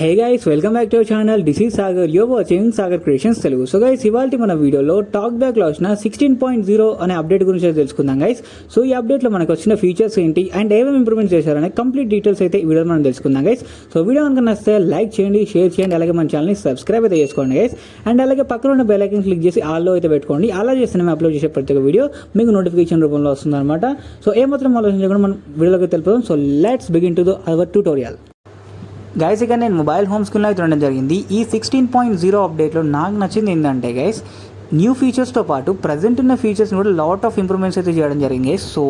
Hey guys, welcome back to our channel. This is Sagar, you're watching Sagar creations Telugu. So guys, ఇవాళ మన వీడియోలో talk back లో వచ్చిన 16.0 అనే అప్డేట్ గురించి తెలుసుకుందాం గైస్. సో ఈ అప్డేట్ లో మనకు వచ్చిన ఫీచర్స్ ఏంటి అండ్ ఏమేమి ఇంప్రూవ్మెంట్ చేశారనే కంప్లీట్ డీటెయిల్స్ అయితే ఈ వీడియో మనం తెలుసుకుందాం గైస్. సో వీడియో కనుక నచ్చితే లైక్ చేయండి, షేర్ చేయండి, అలాగే మన ఛానల్ని సబ్స్క్రైబ్ అయితే చేసుకోండి గైస్. అండ్ అలాగే పక్కన ఉన్న బెల్ ఐకాన్ క్లిక్ చేసి ఆల్లో అయితే పెట్టుకోండి. అలా చేస్తే మేము అప్లోడ్ చేసే ప్రతి ఒక్క వీడియో మీకు నోటిఫికేషన్ రూపంలో వస్తుంది అనమాట. సో ఏమాత్రం ఆలోచించకుండా మనం వీడియోలోకి తెలుపుదాం. So let's begin to our tutorial. Guys, ఇక నేను మొబైల్ హోమ్ స్క్రీన్లో అయితే ఉండడం జరిగింది. ఈ 16.0 అప్డేట్లో నాకు నచ్చింది ఏంటంటే గైస్, న్యూ ఫీచర్స్తో పాటు ప్రజెంట్ ఉన్న ఫీచర్స్ని కూడా లాట్ ఆఫ్ ఇంప్రూవ్మెంట్స్ అయితే చేయడం జరిగింది గైస్. సో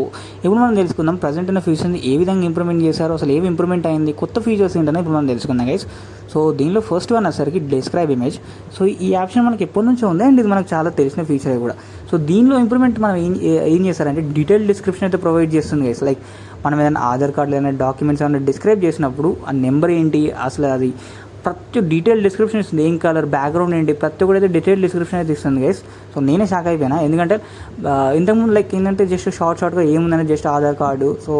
ఇప్పుడు మనం తెలుసుకుందాం ప్రజెంట్ ఉన్న ఫీచర్స్ని ఏ విధంగా ఇంప్రూవ్మెంట్ చేశారో, అసలు ఏమి ఇంప్రూవ్మెంట్ అయింది, కొత్త ఫీచర్స్ ఏంటనే ఇప్పుడు మనం తెలుసుకుందాం గైస్. సో దీనిలో ఫస్ట్ వన్ వచ్చేసరికి డిస్క్రైబ్ ఇమేజ్. సో ఈ ఆప్షన్ మనకి ఎప్పటి నుంచో ఉంది అండ్ ఇది మనకు చాలా తెలిసిన ఫీచర్ కూడా. సో దీనిలో ఇంప్రూవ్మెంట్ మనం ఏం చేస్తారంటే డీటెయిల్ డిస్క్రిప్షన్ అయితే ప్రొవైడ్ చేస్తుంది గైస్. లైక్ మనం ఏదైనా ఆధార్ కార్డు లేదా డాక్యుమెంట్స్ ఏమైనా డిస్క్రైబ్ చేసినప్పుడు ఆ నెంబర్ ఏంటి, అసలు అది ప్రతి డీటెయిల్ డిస్క్రిప్షన్ ఇస్తుంది. ఏం కలర్, బ్యాక్గ్రౌండ్ ఏంటి, ప్రతి ఒక్కటి అయితే డీటెయిల్ డిస్క్రిప్షన్ అయితే ఇస్తుంది గైస్. సో నేనే షాక్ అయిపోయినా, ఎందుకంటే ఇంతకుముందు లైక్ ఏంటంటే జస్ట్ షార్ట్గా ఏముందని just Aadhaar card so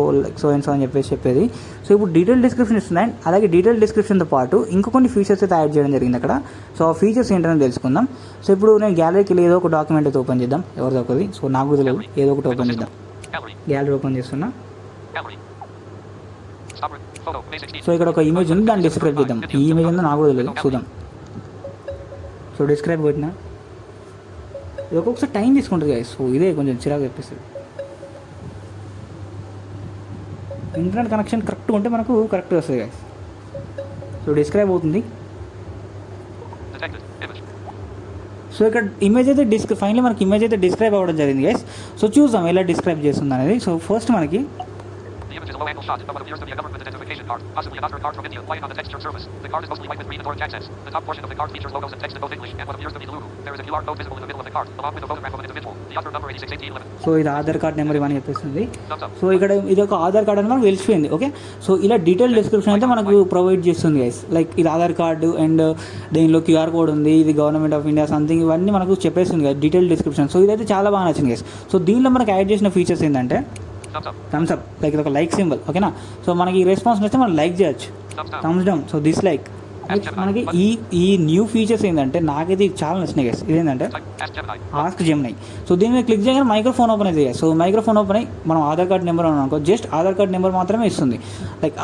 and so అని చెప్పేది. సో ఇప్పుడు డీటెయిల్ డిస్క్రిప్షన్ ఇస్తుంది. అండ్ అలాగే డీటెయిల్ డిస్క్రిప్షన్తో పాటు ఇంకా కొన్ని ఫీచర్స్ అయితే యాడ్ చేయడం జరిగింది అక్కడ. సో ఆ ఫీచర్స్ ఏంటని తెలుసుకుందాం. సో ఇప్పుడు నేను గ్యాలరీకి ఏదో ఒక డాక్యుమెంట్ అయితే ఓపెన్ చేద్దాం, ఎవరిదో ఒకటి. సో నాకు తెలియదు, ఏదో ఒకటి ఓపెన్ చేద్దాం. గ్యాలరీ ఓపెన్ చేస్తున్నా. సో ఇక్కడ ఒక ఇమేజ్ ఉంది, దాన్ని డిస్క్రైబ్ చేద్దాం. ఈ ఇమేజ్ ఉందో నాకు తెలియదు, చూద్దాం. సో డిస్క్రైబ్ పెట్టినా ఇది ఒక్కొక్కసారి టైం తీసుకుంటుంది గైస్. సో ఇదే కొంచెం చిరాకు తెప్పిస్తుంది. ఇంటర్నెట్ కనెక్షన్ కరెక్ట్గా ఉంటే మనకు కరెక్ట్గా వస్తుంది గైస్. సో డిస్క్రైబ్ అవుతుంది. సో ఇక్కడ ఇమేజ్ అయితే ఫైనల్లీ మనకి ఇమేజ్ అయితే డిస్క్రైబ్ అవ్వడం జరిగింది గైస్. సో చూద్దాం ఎలా డిస్క్రైబ్ చేస్తుంది అనేది. సో ఫస్ట్ మనకి low-angle shot of what appears to be a government identification card, possibly an Aadhaar card from India, playing on the textured surface. The card is mostly white with green and orange accents. The top portion of the card features logos and text in both English and what appears to be Telugu. There is a QR code visible in the middle of the card, along with a photograph of an individual. The Aadhaar number 861811. So ఇది Aadhaar card number ఇవన్నీ చెప్పేస్తుంది. So ఇక్కడ ఇది ఒక Aadhaar card అని మనకు తెలిసిపోయింది. Okay, so ఇలా డీటెయిల్ డిస్క్రిప్షన్ అయితే మనకు ప్రొవైడ్ చేస్తుంది గైస్. లైక్ ఇది ఆధార్ కార్డు అండ్ దీనిలో క్యూఆర్ కోడ్ ఉంది, ఇది గవర్నమెంట్ ఆఫ్ ఇండియా సంథింగ్, ఇవన్నీ మనకు చెప్పేస్తుంది గైస్ డీటెయిల్ డిస్క్రిప్షన్. సో ఇదైతే చాలా బాగా నచ్చింది గైస్. సో దీనిలో మనకు యాడ్ చేసిన ఫీచర్స్ ఏంటంటే థమ్స్ అప్, లైక్ ఇది ఒక లైక్ సింబల్. ఓకేనా, సో మనకి ఈ రెస్పాన్స్ వస్తే మనం లైక్ చేయొచ్చు. Thums down, so this like. మనకి ఈ న్యూ ఫీచర్స్ ఏంటంటే నాకైతే చాలా నచ్చినాయి గైస్. ఇదేంటంటే ఆస్క్ జెమినీ. సో దీని మీద క్లిక్ చేయగానే మైక్రోఫోన్ ఓపెన్ అవుతుంది. సో మైక్రోఫోన్ ఓపెన్ అయ్యి మనం ఆధార్ కార్డ్ నెంబర్ అనుకో, జస్ట్ ఆధార్ కార్డ్ నెంబర్ మాత్రమే ఇస్తుంది. లైక్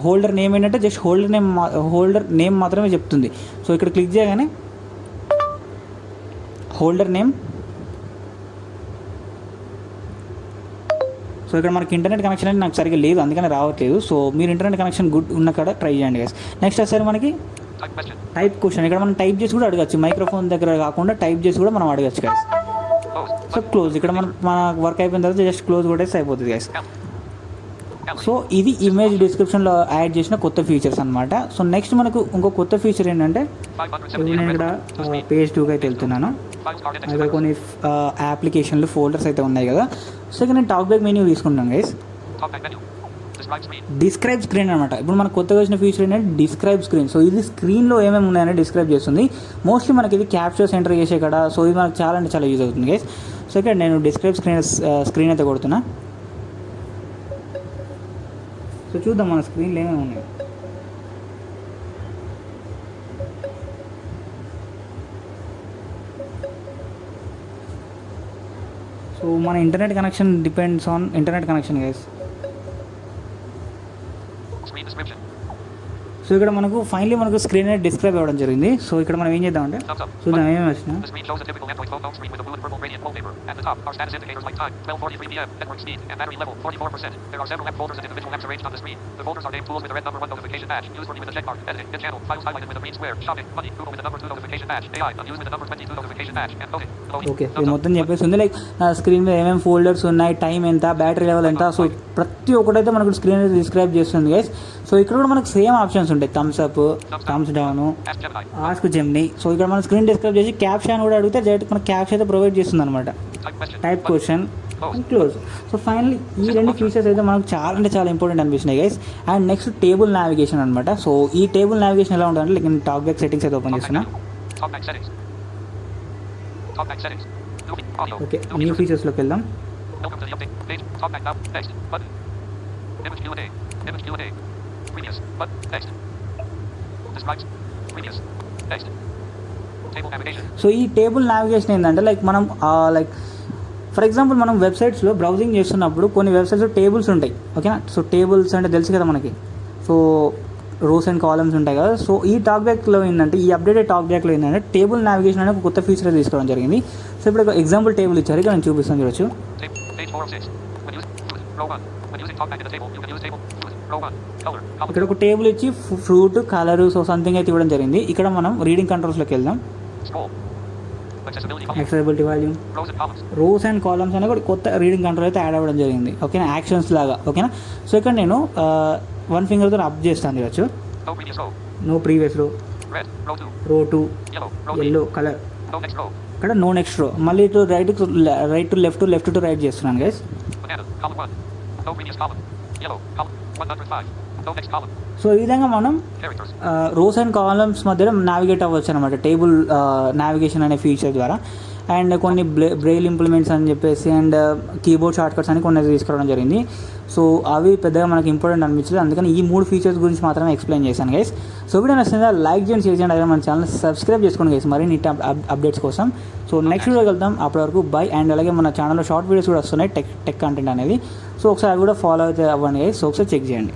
హోల్డర్ నేమ్ ఏంటంటే జస్ట్ హోల్డర్ నేమ్ మాత్రమే చెప్తుంది. సో ఇక్కడ క్లిక్ చేయగానే హోల్డర్ నేమ్. సో ఇక్కడ మనకి ఇంటర్నెట్ కనెక్షన్ అనేది నాకు సరిగ్గా లేదు, అందుకని రావట్లేదు. సో మీరు ఇంటర్నెట్ కనెక్షన్ గుడ్ ఉన్న కాడ ట్రై చేయండి గైస్. నెక్స్ట్ వస్తారు మనకి టైప్ క్వశ్చన్. ఇక్కడ మనం టైప్ చేసి కూడా అడగచ్చు, మైక్రోఫోన్ దగ్గర కాకుండా టైప్ చేసి కూడా మనం అడగచ్చు గైస్. సో క్లోజ్, ఇక్కడ మన వర్క్ అయిపోయిన తర్వాత జస్ట్ క్లోజ్ కొట్టేసి అయిపోతుంది గైస్. సో ఇది ఇమేజ్ డిస్క్రిప్షన్లో యాడ్ చేసిన కొత్త ఫీచర్స్ అనమాట. సో నెక్స్ట్ మనకు ఇంకో కొత్త ఫీచర్ ఏంటంటే, నేను ఇక్కడ పేజ్ 2కి అయితే వెళ్తున్నాను. ఇక్కడ కొన్ని అప్లికేషన్లు ఫోల్డర్స్ అయితే ఉన్నాయి కదా. సో ఇక్కడ నేను టాక్ బ్యాక్ మెన్యూ తీసుకుంటాను గైస్. డిస్క్రైబ్ స్క్రీన్ అనమాట. ఇప్పుడు మనకు కొత్తగా వచ్చిన ఫీచర్ ఏంటంటే డిస్క్రైబ్ స్క్రీన్. సో ఇది స్క్రీన్లో ఏమేమి ఉన్నాయని డిస్క్రైబ్ చేస్తుంది. మోస్ట్లీ మనకి ఇది క్యాప్చర్స్ ఎంటర్ చేసే కదా. సో ఇది మనకు చాలా అంటే చాలా యూజ్ అవుతుంది గైస్. సో ఇక్కడ నేను డిస్క్రైబ్ స్క్రీన్ అయితే కొడుతున్నా. సో చూద్దాం మన స్క్రీన్లో ఏమేమి ఉన్నాయి. సో మన internet connection depends on internet connection guys. So ఇక్కడ మనకు ఫైనలీ మనకు స్క్రీన్ అనేది డిస్క్రైబ్ అవ్వడం జరిగింది. సో ఇక్కడ మనం ఏం చేద్దామంటే చూద్దాం ఏమేమి వచ్చినా. ఓకే, ఇది మొత్తం చెప్పేస్తుంది. లైక్ స్క్రీన్ మీద ఏమేమి ఫోల్డర్స్ ఉన్నాయి, టైం ఎంత, బ్యాటరీ లెవెల్ ఎంత, సో ప్రతి ఒక్కటైతే మనకు స్క్రీన్ అనేది డిస్క్రైబ్ చేస్తుంది గైస్. సో ఇక్కడ కూడా మనకు సేమ్ ఆప్షన్స్ ఉంటాయి, thumbs up, thumbs down, ask Gemini. So ఇక్కడ మన స్క్రీన్ డిస్క్రైబ్ చేసి క్యాప్షన్ కూడా అడిగితే డైరెక్ట్ మన క్యాప్షన్ అయితే ప్రొవైడ్ చేస్తుంది అనమాట. Type question, close. So finally ఈ రెండు ఫీచర్స్ అయితే మనకు చాలా అంటే చాలా ఇంపార్టెంట్ అనిపిస్తున్నాయి guys. And next table navigation అనమాట. సో ఈ టేబుల్ నావిగేషన్ ఎలా ఉంటుందంటే, లైక్ నేను టాక్ బ్యాక్ సెట్టింగ్స్ అయితే ఓపెన్ చేస్తున్నా. ఓకే, న్యూ ఫీచర్స్లోకి వెళ్దాం. Describes. Previous. Text. Table navigation. So ఈ టేబుల్ నావిగేషన్ ఏంటంటే లైక్ మనం లైక్ ఫర్ ఎగ్జాంపుల్ మనం వెబ్సైట్స్లో బ్రౌజింగ్ చేస్తున్నప్పుడు కొన్ని వెబ్సైట్స్లో టేబుల్స్ ఉంటాయి ఓకేనా. సో టేబుల్స్ అంటే తెలుసు కదా మనకి. సో రోస్ అండ్ కాలమ్స్ ఉంటాయి కదా. సో ఈ టాక్ బ్యాక్లో ఏంటంటే ఈ అప్డేటెడ్ టాక్ బ్యాక్లో ఏంటంటే టేబుల్ నావిగేషన్ అనే ఒక కొత్త ఫీచర్ తీసుకోవడం జరిగింది. సో ఇప్పుడు ఒక ఎగ్జాంపుల్ టేబుల్ ఇచ్చారు, ఇక్కడ నేను చూపిస్తాను చూడొచ్చు. Page 4 of 6. When using row 1. When using talkback in the table, you can use table. Row 1. Color. Column. ఇక్కడ ఒక టేబుల్ ఇచ్చి ఫ్రూట్ కలర్ సో సంథింగ్ అయితే ఇవ్వడం జరిగింది. ఇక్కడ మనం రీడింగ్ కంట్రోల్స్లోకి వెళ్దాం. Scroll. Accessibility. Column. Accessibility volume, Rows and columns. Rows and columns అనే కూడా కొత్త రీడింగ్ కంట్రోల్ అయితే యాడ్ అవ్వడం జరిగింది ఓకేనా, యాక్షన్స్ లాగా ఓకేనా. సో ఇక్కడ నేను వన్ ఫింగర్తో అప్ చేస్తాను చూడొచ్చు. No previous row. No previous row, Red. Row 2. రో 2, Yellow. Row 3. Yellow colour, No next row. ఇక్కడ నో నెక్స్ట్ రో. మళ్ళీ ఇటు right to left to right చేస్తున్నాను guys. Banana. Column 1. No previous column. Yellow. Column 105. No next column. So ఈ విధంగా మనం Characters. Rows and columns మధ్యలో navigate అవ్వచ్చు అనమాట టేబుల్ నావిగేషన్ అనే ఫీచర్ ద్వారా. అండ్ కొన్ని బ్రెయిల్ ఇంప్లిమెంట్స్ అని చెప్పేసి అండ్ కీబోర్డ్ షార్ట్ కట్స్ అని కొన్ని తీసుకురావడం జరిగింది. సో అవి పెద్దగా మనకి ఇంపార్టెంట్ అనిపించలేదు, అందుకని ఈ 3 ఫీచర్స్ గురించి మాత్రమే ఎక్స్ప్లెయిన్ చేశాను గైస్. సో వీడియో నచ్చిందా లైక్ చేయండి, షేర్ చేయండి, అలాగే మన ఛానల్ సబ్స్క్రైబ్ చేసుకోండి గైస్ మరిన్ని అప్డేట్స్ కోసం. సో నెక్స్ట్ వీడియోకి వెళ్తాం, అప్పటి వరకు బై. అండ్ అలాగే మన ఛానల్లో షార్ట్ వీడియోస్ కూడా వస్తున్నాయి టెక్ కంటెంట్ అనేది. సో ఒకసారి అవి కూడా ఫాలో అయితే అవ్వండి గైస్. సో ఒకసారి చెక్ చేయండి.